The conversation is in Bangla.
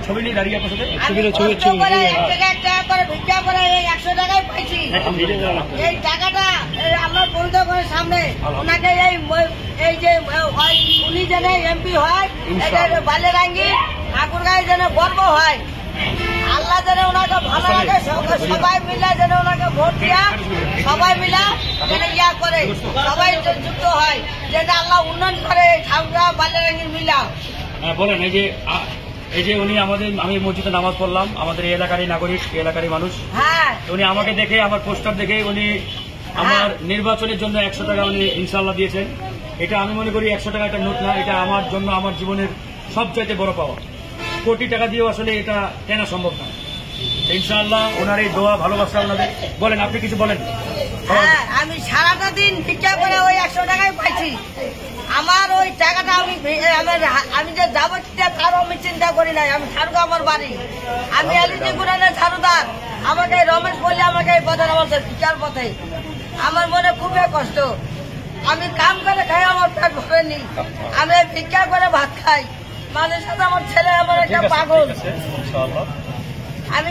ছবি নিয়ে দাঁড়িয়ে আপনার সাথে ভিক্ষা করে 100 টাকায় পাইছি। এই টাকাটা আমার বন্ধ করে সামনে ওনাকে এই যে উনি যেন এমপি হয়, বালিয়ারাঙ্গি ঠাকুরগাঁয়ে যেন গর্ব হয়, আল্লাহ যেন ওনাকে ভালো লাগে, সবাই মিলে যেন ওনাকে ভোট দিয়া সবাই মিলা যেন ইয়া করে, সবাই যুক্ত হয়, যেন আল্লাহ উন্নয়ন করে ঠাকুরগাঁ বালিয়ারাঙ্গির মিলা। বলেন এই যে উনি আমি মসজিদে নামাজ পড়লাম, আমাদের এই এলাকারই নাগরিক, এই এলাকারই মানুষ। হ্যাঁ, উনি আমাকে দেখে, আমার পোস্টার দেখে উনি আমার নির্বাচনের জন্য 100 টাকা উনি ইনশাল্লাহ দিয়েছেন। এটা আমি মনে করি 100 টাকা একটা নোট না, এটা আমার জন্য আমার জীবনের সবচাইতে বড় পাওয়া। কোটি টাকা দিয়েও আসলে এটা কেনা সম্ভব না। ইনশাআল্লাহ ওনার এই দোয়া ভালোবাসা ওনাদের। বলেন, আপনি কিছু বলেন। হ্যাঁ, আমি সারাটা দিন ভিক্ষা করে ওই 100 টাকায় পাইছি। আমার ওই টাকাটা আমি যে যাবো তারও আমি চিন্তা করি নাই। আমি ছাড়বো আমার বাড়ি, আমি আলিজি গুরানের ছাড়ুদার। আমাকে রমেশ বলে আমাকে এই পথে নামাচ্ছে, ভিক্ষার পথে। আমার মনে খুবই কষ্ট। আমি কাম করে খাই, আমার পেট ভরেনি। আমি ভিক্ষা করে ভাত খাই। মাঝে সাথে আমার ছেলে আমার একটা পাগল। আমি